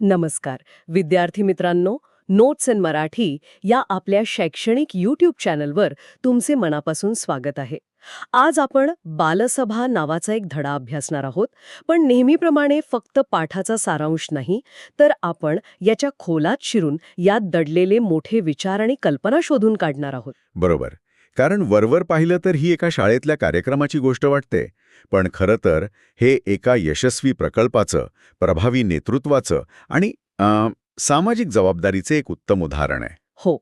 नमस्कार विद्यार्थी मित्रांनो. नोट्स इन मराठी या आपल्या शैक्षणिक यूट्यूब चॅनलवर तुमचे मनापासून स्वागत आहे. आज आपण बालसभा नावाचा एक धडा अभ्यासणार आहोत. पण नेहमीप्रमाणे फक्त पाठाचा सारांश नाही, तर आपण याच्या खोलात शिरून यात दडलेले मोठे विचार आणि कल्पना शोधून काढणार आहोत. बरोबर. कारण वरवर पाहिलं तर ही एका शाळेतल्या कार्यक्रमाची गोष्ट वाटते, पण खरं तर हे एका यशस्वी प्रकल्पाचं, प्रभावी नेतृत्वाचं आणि सामाजिक जबाबदारीचे एक उत्तम उदाहरण आहे. हो,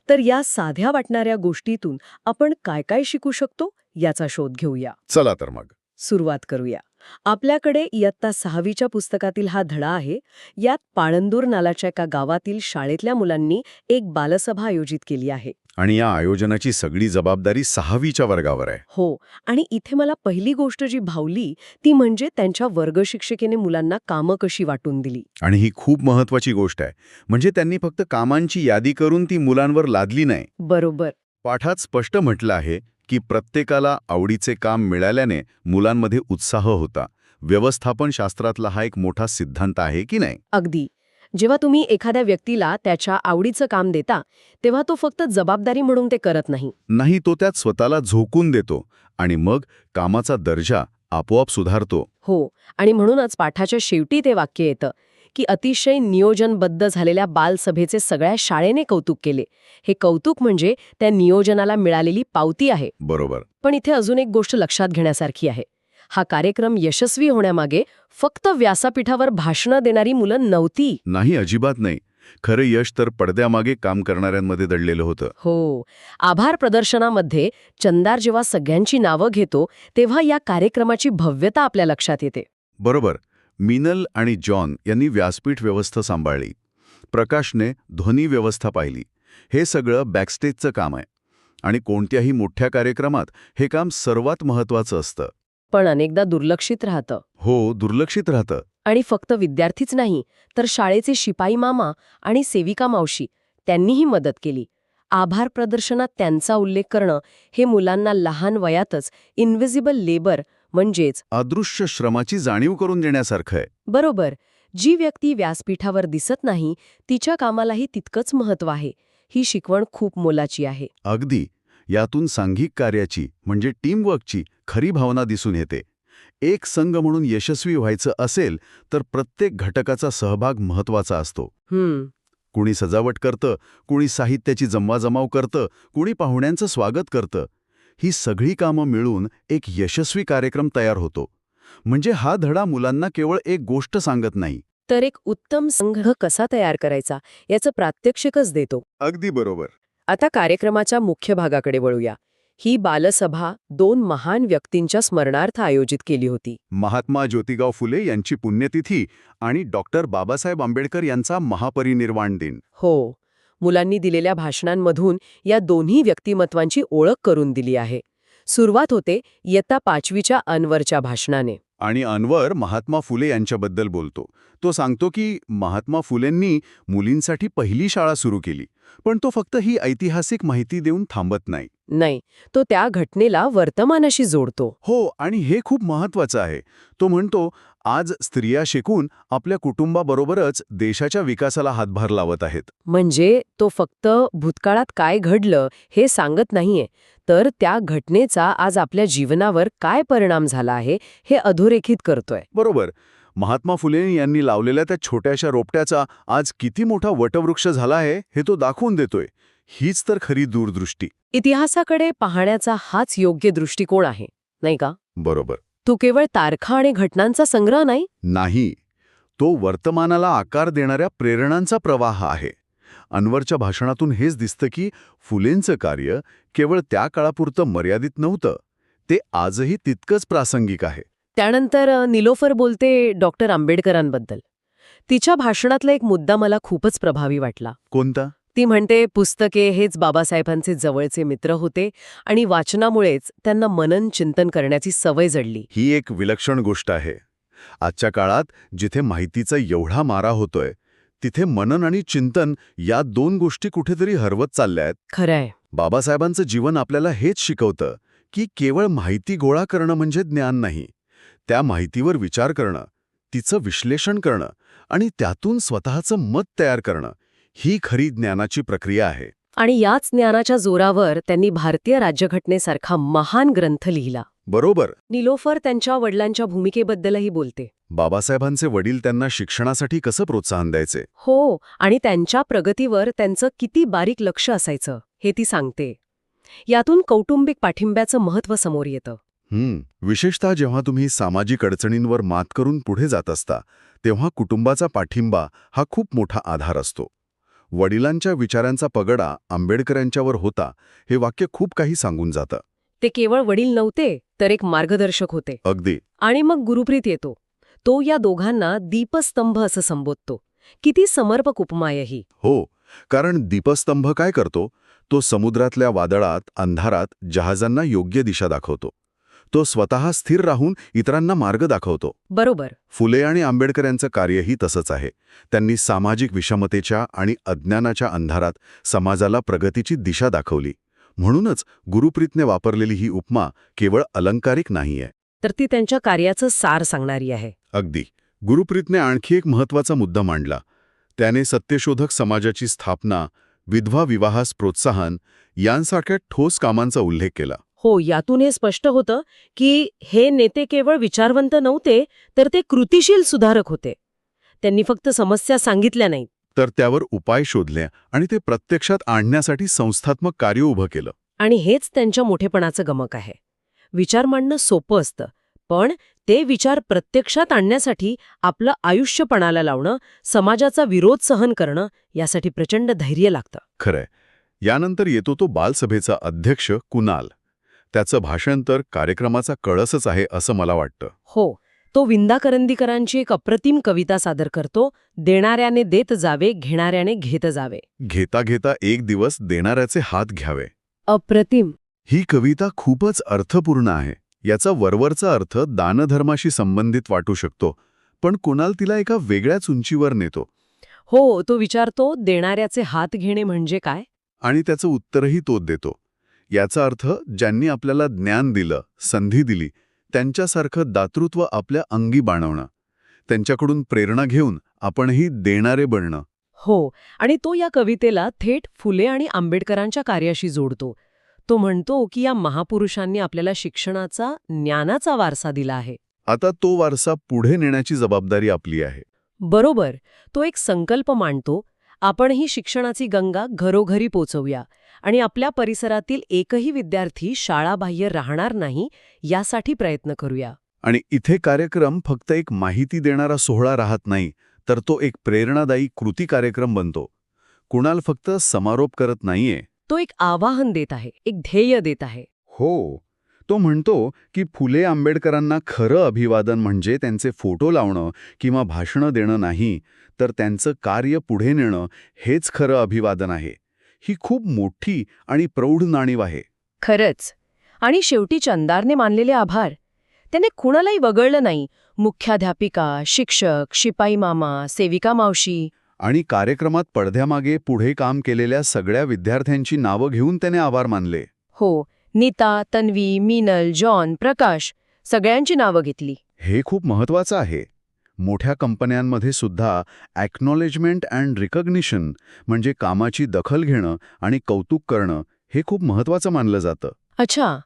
तर या साध्या वाटणाऱ्या गोष्टीतून आपण काय काय शिकू शकतो याचा शोध घेऊया. चला तर मग. सुरुवात करूया. आपल्याकडे इयत्ता 6वीच्या पुस्तकातील हा धडा आहे. यात पाळंदूर नालाच्या एका गावातील शाळेतल्या मुलांनी एक बालसभा आयोजित केली आहे. आणि या आयोजनाची सगळी जबाबदारी 6वीच्या वर्गावर आहे. हो, आणि इथे मला पहिली गोष्ट जी भावली ती म्हणजे त्यांच्या वर्गशिक्षिकेने मुलांना कामं कशी वाटून दिली. आणि ही खूप महत्वाची गोष्ट आहे. म्हणजे त्यांनी फक्त कामांची यादी करून ती मुलांवर लादली नाही. बरोबर. पाठात स्पष्ट म्हटलं आहे की प्रत्येकाला आवडीचे काम मिळाल्याने मुलांमध्ये उत्साह होता. व्यवस्थापन शास्त्रातला हा एक मोठा सिद्धांत आहे की नाही? अगदी. जेव्हा तुम्ही एखाद्या व्यक्तीला त्याच्या आवडीचं काम देता, तेव्हा तो फक्त जबाबदारी म्हणून ते करत नाही. नाही, तो त्यात स्वतःला झोकून देतो आणि मग कामाचा दर्जा आपोआप सुधारतो. हो, आणि म्हणूनच पाठाच्या शेवटी ते वाक्य येतं की अतिशय नियोजनबद्ध झालेल्या बालसभेचे सगळ्या शाळेने कौतुक केले. हे कौतुक म्हणजे त्या नियोजनाला मिळालेली पावती आहे. बरोबर. पण इथे अजून एक गोष्ट लक्षात घेण्यासारखी आहे. हा कार्यक्रम यशस्वी होण्यामागे फक्त व्यासपीठावर भाषणं देणारी मुलं नव्हती. नाही, अजिबात नाही. खरं यश तर पडद्यामागे काम करणाऱ्यांमध्ये दडलेलं होतं. हो, आभार प्रदर्शनामध्ये चंदार जेव्हा सगळ्यांची नावं घेतो तेव्हा या कार्यक्रमाची भव्यता आपल्या लक्षात येते. बरोबर. मिनल आणि जॉन यांनी व्यासपीठ व्यवस्था सांभाळली. प्रकाशने ध्वनी व्यवस्था पाहिली. हे सगळं बॅकस्टेजचं काम आहे. आणि कोणत्याही मोठ्या कार्यक्रमात हे काम सर्वात महत्वाचं असतं. पण अनेकदा दुर्लक्षित राहतं. हो, दुर्लक्षित राहतं. आणि फक्त विद्यार्थीच नाही, तर शाळेचे शिपाई मामा आणि सेविका मावशी त्यांनीही मदत केली. आभार प्रदर्शनात त्यांचा उल्लेख करणं हे मुलांना लहान वयातच इन्व्हिजिबल लेबर म्हणजेच अदृश्य श्रमाची जाणीव करून देण्यासारखं आहे. बरोबर, जी व्यक्ती व्यासपीठावर दिसत नाही तिच्या कामालाही तितकंच महत्त्व आहे. ही शिकवण खूप मोलाची आहे. अगदी. यातून सांघिक कार्याची म्हणजे टीमवर्कची खरी भावना दिसून येते. एक संघ म्हणून यशस्वी व्हायचं असेल तर प्रत्येक घटकाचा सहभाग महत्वाचा असतो. कुणी सजावट करतं, कुणी साहित्याची जमवाजमाव करतं, कुणी पाहुण्यांचं स्वागत करतं. ही सगळी कामं मिळून एक यशस्वी कार्यक्रम तयार होतो. म्हणजे हा धडा मुलांना केवळ एक गोष्ट सांगत नाही, तर एक उत्तम संघ कसा तयार करायचा याचं प्रात्यक्षिकच देतो. अगदी बरोबर. आता कार्यक्रमाच्या मुख्य भागाकडे वळूया. ही बालसभा 2 महान व्यक्तींच्या स्मरणार्थ आयोजित केली होती. महात्मा ज्योतिराव फुले यांची पुण्यतिथी आणि डॉक्टर बाबासाहेब आंबेडकर यांचा महापरिनिर्वाण दिन. हो, मुलांनी दिलेल्या भाषणांमधून या दोन्ही व्यक्तिमत्वांची ओळख करून दिली आहे. सुरुवात होते इयत्ता 5वीच्या अनवरच्या भाषणाने. आणि अनवर महात्मा फुले यांच्याबद्दल बोलतो. तो सांगतो की महात्मा फुलेंनी मुलींसाठी पहिली शाळा सुरू केली. पण तो फक्त ही ऐतिहासिक माहिती देऊन थांबत नाही. नाही, तो त्या घटनेला वर्तमानाशी जोडतो. हो, आणि हे खूप महत्वाचं आहे. तो म्हणतो, आज स्त्रिया शिकून आपल्या कुटुंबाबरोबरच देशाच्या विकासाला हातभार लावत आहेत. म्हणजे तो फक्त भूतकाळात काय घडलं हे सांगत नाहीये, तर त्या घटनेचा आज आपल्या जीवनावर काय परिणाम झाला आहे हे अधोरेखित करतोय. बरोबर. महात्मा फुले यांनी लावलेल्या त्या छोट्याशा रोपट्याचा आज किती मोठा वटवृक्ष झाला आहे हे तो दाखवून देतोय. हीच तर खरी दूरदृष्टी. इतिहासाकडे पाहण्याचा हाच योग्य दृष्टिकोन आहे, नाही का? बरोबर. तो केवळ तारखा आणि घटनांचा संग्रह नाही. नाही, तो वर्तमानाला आकार देणाऱ्या प्रेरणांचा प्रवाह आहे. अनवरच्या भाषणातून हेच दिसतं की फुलेंचं कार्य केवळ त्या काळापुरतं मर्यादित नव्हतं. ते आजही तितकंच प्रासंगिक आहे. त्यानंतर निलोफर बोलते डॉक्टर आंबेडकरांबद्दल. तिच्या भाषणातला एक मुद्दा मला खूपच प्रभावी वाटला. कोणता? ती म्हणते पुस्तके हेच बाबासाहेबांचे जवळचे मित्र होते आणि वाचनामुळेच त्यांना मनन चिंतन करण्याची सवय जडली. ही एक विलक्षण गोष्ट आहे. आजच्या काळात जिथे माहितीचा एवढा मारा होतोय तिथे मनन आणि चिंतन या 2 गोष्टी कुठेतरी हरवत चालल्या आहेत. खरंय. बाबासाहेबांचं जीवन आपल्याला हेच शिकवतं की केवळ माहिती गोळा करणं म्हणजे ज्ञान नाही. त्या माहितीवर विचार करणं, तिचं विश्लेषण करणं आणि त्यातून स्वतःचं मत तयार करणं ही खरी ज्ञानाची प्रक्रिया आहे. आणि याच ज्ञानाच्या जोरावर त्यांनी भारतीय राज्यघटनेसारखा महान ग्रंथ लिहिला. बरोबर. निलोफर त्यांच्या वडिलांच्या भूमिकेबद्दलही बोलते. बाबासाहेबांचे वडील त्यांना शिक्षणासाठी कसं प्रोत्साहन द्यायचे? हो, आणि त्यांच्या प्रगतीवर त्यांचं किती बारीक लक्ष असायचं हे ती सांगते. यातून कौटुंबिक पाठिंब्याचं महत्त्व समोर येतं. विशेषतः जेव्हा तुम्ही सामाजिक अडचणींवर मात करून पुढे जात असता तेव्हा कुटुंबाचा पाठिंबा हा खूप मोठा आधार असतो. वडिलांच्या विचारांचा पगडा आंबेडकरांच्यावर होता हे वाक्य खूप काही सांगून जातं. ते केवळ वडील नव्हते, तर एक मार्गदर्शक होते. अगदी. आणि मग गुरुप्रीत येतो. तो या दोघांना दीपस्तंभ असं संबोधतो. किती समर्पक उपमा आहे ही. हो, कारण दीपस्तंभ काय करतो? तो समुद्रातल्या वादळात, अंधारात जहाजांना योग्य दिशा दाखवतो. तो स्वतः स्थिर राहून इतरांना मार्ग दाखवतो. बरोबर. फुले आणि आंबेडकर यांचं कार्यही तसंच आहे. त्यांनी सामाजिक विषमतेच्या आणि अज्ञानाच्या अंधारात समाजाला प्रगतीची दिशा दाखवली. म्हणूनच गुरुप्रीतने वापरलेली ही उपमा केवळ अलंकारिक नाहीये, तर ती त्यांच्या कार्याचं सार सांगणारी आहे. अगदी. गुरुप्रीतने आणखी एक महत्त्वाचा मुद्दा मांडला. त्याने सत्यशोधक समाजाची स्थापना, विधवा विवाहास प्रोत्साहन यांसारख्या ठोस कामांचा उल्लेख केला. हो, यातून हे स्पष्ट होतं की हे नेते केवळ विचारवंत नव्हते, तर ते कृतिशील सुधारक होते. त्यांनी फक्त समस्या सांगितल्या नाहीत, तर त्यावर उपाय शोधले आणि ते प्रत्यक्षात आणण्यासाठी संस्थात्मक कार्य उभं केलं. आणि हेच त्यांच्या मोठेपणाचं गमक आहे. विचार मांडणं सोपं असतं, पण ते विचार प्रत्यक्षात आणण्यासाठी आपलं आयुष्य पणाला लावणं, समाजाचा विरोध सहन करणं, यासाठी प्रचंड धैर्य लागतं. खरंय. यानंतर येतो तो बालसभेचा अध्यक्ष कुणाल. त्याचं भाषण तर कार्यक्रमाचा कळसच आहे असं मला वाटतं. हो, तो विंदा करंदीकरांची एक अप्रतिम कविता सादर करतो. देणाऱ्याने देत जावे, घेणाऱ्याने घेत जावे. घेता घेता एक दिवस देणाऱ्याचे हात घ्यावे. अप्रतिम. ही कविता खूपच अर्थपूर्ण आहे. याचा वरवरचा अर्थ दानधर्माशी संबंधित वाटू शकतो, पण कुणाल तिला एका वेगळ्याच उंचीवर नेतो. हो, तो विचारतो देणाऱ्याचे हात घेणे म्हणजे काय? आणि त्याचं उत्तरही तोच देतो. याचा अर्थ ज्यांनी आपल्याला ज्ञान दिलं, संधी दिली, त्यांच्यासारखं दातृत्व आपल्या अंगी बाणवणं. त्यांच्याकडून प्रेरणा घेऊन आपणही देणारे बनणं. हो, आणि तो या कवितेला थेट फुले आणि आंबेडकरांच्या कार्याशी जोडतो. तो म्हणतो की या महापुरुषांनी आपल्याला शिक्षणाचा, ज्ञानाचा वारसा दिला आहे. आता तो वारसा पुढे नेण्याची जबाबदारी आपली आहे. बरोबर. तो एक संकल्प मांडतो. आपणही शिक्षणाची गंगा घरोघरी पोचवूया आणि आपल्या परिसरातील एकही विद्यार्थी शाळाबाह्य राहणार नाही यासाठी प्रयत्न करूया. आणि इथे कार्यक्रम फक्त एक माहिती देणारा सोहळा राहत नाही, तर तो एक प्रेरणादायी कृती कार्यक्रम बनतो. कुणाल फक्त समारोप करत नाहीये. तो एक आवाहन देत आहे, एक ध्येय देत आहे. हो, तो म्हणतो की फुले आंबेडकरांना खरं अभिवादन म्हणजे त्यांचे फोटो लावणं किंवा भाषणं देणं नाही, तर त्यांचं कार्य पुढे नेणं हेच खरं अभिवादन आहे. ही खूप मोठी आणि प्रौढ जाणीव आहे. खरंच. आणि शेवटी चंदारने मानलेले आभार. त्याने कुणालाही वगळलं नाही. मुख्याध्यापिका, शिक्षक, शिपाई मामा, सेविका मावशी. आणि कार्यक्रमात पडद्यामागे पुढे काम केलेल्या सगळ्या विद्यार्थ्यांची नावं घेऊन त्याने आभार मानले. हो, नीता, तन्वी, मीनल, जॉन, प्रकाश सगळ्यांची नावं घेतली. हे खूप महत्वाचं आहे. मोठ्या कंपन्यांमध्ये सुद्धा ॲक्नॉलेजमेंट अँड रिकग्निशन म्हणजे कामाची दखल घेणं आणि कौतुक करणं हे खूप महत्वाचं मानलं जातं. अच्छा.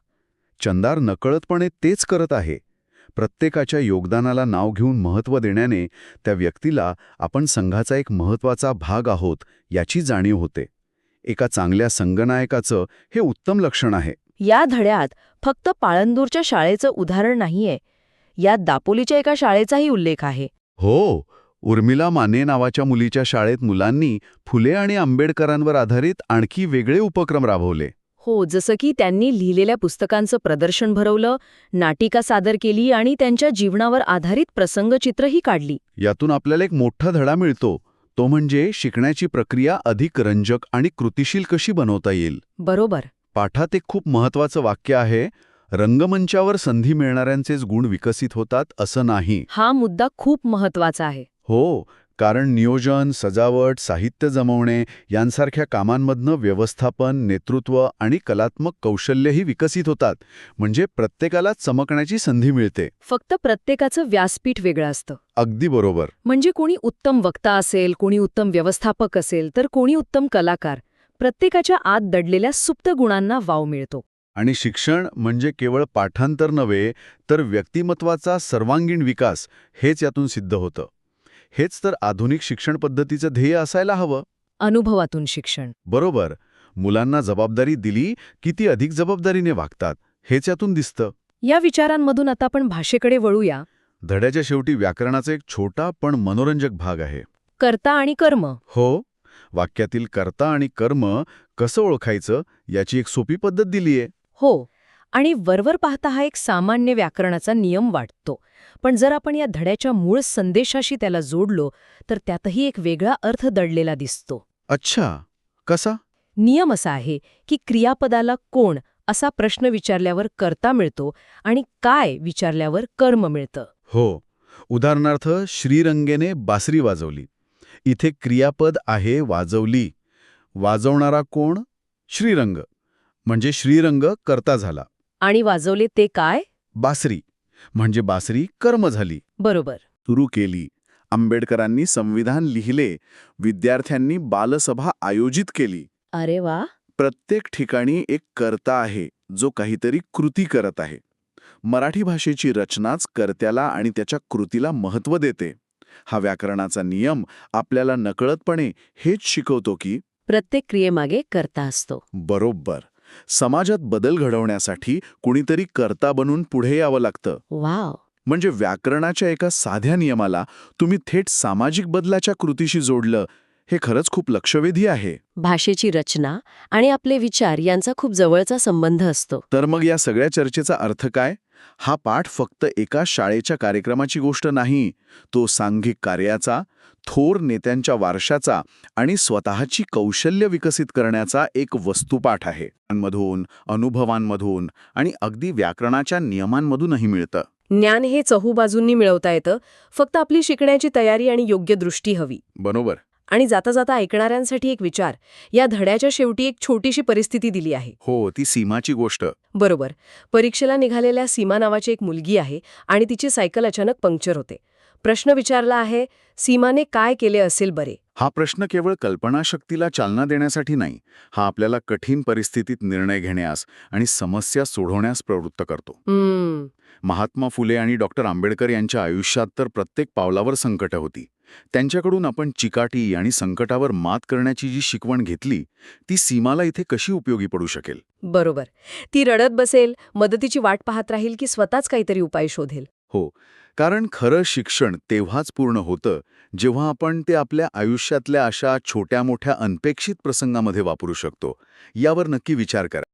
चंदार नकळतपणे तेच करत आहे. प्रत्येकाच्या योगदानाला नाव घेऊन महत्त्व देण्याने त्या व्यक्तीला आपण संघाचा एक महत्त्वाचा भाग आहोत याची जाणीव होते. एका चांगल्या संगनायकाचं हे उत्तम लक्षण आहे. या धड्यात फक्त पाळंदूरच्या शाळेचं उदाहरण नाहीये. यात दापोलीच्या एका शाळेचाही उल्लेख आहे. हो, उर्मिला माने नावाच्या मुलीच्या शाळेत मुलांनी फुले आणि आंबेडकरांवर आधारित आणखी वेगळे उपक्रम राबवले. हो, जसं की त्यांनी लिहिलेल्या पुस्तकांचं प्रदर्शन भरवलं, नाटिका सादर केली आणि त्यांच्या जीवनावर आधारित प्रसंगचित्रही काढली. यातून आपल्याला एक मोठा धडा मिळतो. तो म्हणजे शिकण्याची प्रक्रिया अधिक रंजक आणि कृतिशील कशी बनवता येईल. बरोबर. पाठात एक खूप महत्त्वाचं वाक्य आहे, रंगमंचावर संधी मिळणाऱ्यांचेच गुण विकसित होतात असं नाही. हा मुद्दा खूप महत्वाचा आहे. हो, कारण नियोजन, सजावट, साहित्य जमवणे यांसारख्या कामांमधनं व्यवस्थापन, नेतृत्व आणि कलात्मक कौशल्यही विकसित होतात. म्हणजे प्रत्येकाला चमकण्याची संधी मिळते. फक्त प्रत्येकाचं व्यासपीठ वेगळं असतं. अगदी बरोबर. म्हणजे कोणी उत्तम वक्ता असेल, कोणी उत्तम व्यवस्थापक असेल, तर कोणी उत्तम कलाकार. प्रत्येकाच्या आत दडलेल्या सुप्त गुणांना वाव मिळतो. आणि शिक्षण म्हणजे केवळ पाठांतर नव्हे, तर व्यक्तिमत्वाचा सर्वांगीण विकास हेच यातून सिद्ध होतं. हेच तर आधुनिक शिक्षण पद्धतीचं ध्येय असायला हवं. अनुभवातून शिक्षण. बरोबर. मुलांना जबाबदारी दिली की ती अधिक जबाबदारीने वागतात, हेच यातून दिसतं. या विचारांमधून आता आपण भाषेकडे वळूया. धड्याच्या शेवटी व्याकरणाचा एक छोटा पण मनोरंजक भाग आहे. कर्ता आणि कर्म. हो, वाक्यातील कर्ता आणि कर्म कसं ओळखायचं याची एक सोपी पद्धत दिलीये. हो. आणि वरवर पाहता हा एक सामान्य व्याकरणाचा नियम वाटतो. पण जर आपण या धड्याच्या मूळ संदेशाशी त्याला जोडलो, तर त्यातही एक वेगळा अर्थ दडलेला दिसतो. अच्छा, कसा? नियम असा आहे की क्रियापदाला कोण असा प्रश्न विचारल्यावर कर्ता मिळतो आणि काय विचारल्यावर कर्म मिळतं. हो. उदाहरणार्थ, श्रीरंगेने बासरी वाजवली. इथे क्रियापद आहे वाजवली. वाजवणारा कोण? श्रीरंग. म्हणजे श्रीरंग कर्ता झाला. आणि वाजवले ते काय? बासरी. म्हणजे बासरी कर्म झाली. बरोबर. सुरू केली. आंबेडकरांनी संविधान लिहिले. विद्यार्थ्यांनी बालसभा आयोजित केली. अरे वा. प्रत्येक ठिकाणी एक कर्ता आहे, जो काहीतरी कृती करत आहे. मराठी भाषेची रचनाच कर्त्याला आणि त्याच्या कृतीला महत्त्व देते. हा व्याकरणाचा नियम आपल्याला नकळतपणे हेच शिकवतो की प्रत्येक क्रियेमागे कर्ता असतो. बरोबर. समाजात बदल घडवण्यासाठी कुणीतरी कर्ता बनून पुढे यावं लागतं. वाव. म्हणजे व्याकरणाच्या एका साध्या नियमाला तुम्ही थेट सामाजिक बदलाच्या कृतीशी जोडलं, हे खरंच खूप लक्षवेधी आहे. भाषेची रचना आणि आपले विचार यांचा खूप जवळचा संबंध असतो. तर मग या सगळ्या चर्चेचा अर्थ काय? हा पाठ फक्त एका शाळेच्या कार्यक्रमाची गोष्ट नाही. तो सांघिक कार्याचा, थोर नेत्यांच्या वारशाचा आणि स्वतःची कौशल्य विकसित करण्याचा एक वस्तुपाठ आहे. मधून, अनुभवांमधून आणि अगदी व्याकरणाच्या नियमांमधूनही मिळतं. ज्ञान हे चहूबाजूंनी मिळवता येतं. फक्त आपली शिकण्याची तयारी आणि योग्य दृष्टी हवी. बरोबर. आणि जाता जाता ऐकणाऱ्यांसाठी एक विचार. या धड्याच्या शेवटी एक छोटीशी परिस्थिती दिली आहे. हो, ती सीमाची गोष्ट. बरोबर. परीक्षेला निघालेल्या सीमा नावाची एक मुलगी आहे आणि तिची सायकल अचानक पंक्चर होते. प्रश्न विचारला आहे, सीमाने काय केले असेल बरे? हा प्रश्न केवळ कल्पनाशक्तीला चालना देण्यासाठी नाही. हा आपल्याला कठीण परिस्थितीत निर्णय घेण्यास आणि समस्या सोडवण्यास प्रवृत्त करतो. महात्मा फुले आणि डॉक्टर आंबेडकर यांच्या आयुष्यात तर प्रत्येक पावलावर संकटं होती. त्यांच्याकडून आपण चिकाटी आणि संकटावर मात करण्याची जी शिकवण घेतली, ती सीमाला इथे कशी उपयोगी पडू शकेल? बरोबर. ती रडत बसेल, मदतीची वाट पाहत राहील की स्वतःच काहीतरी उपाय शोधेल? हो, कारण खरं शिक्षण तेव्हाच पूर्ण होतं जेव्हा आपण ते आपल्या आयुष्यातल्या अशा छोट्या मोठ्या अनपेक्षित प्रसंगामध्ये वापरू शकतो. यावर नक्की विचार करा.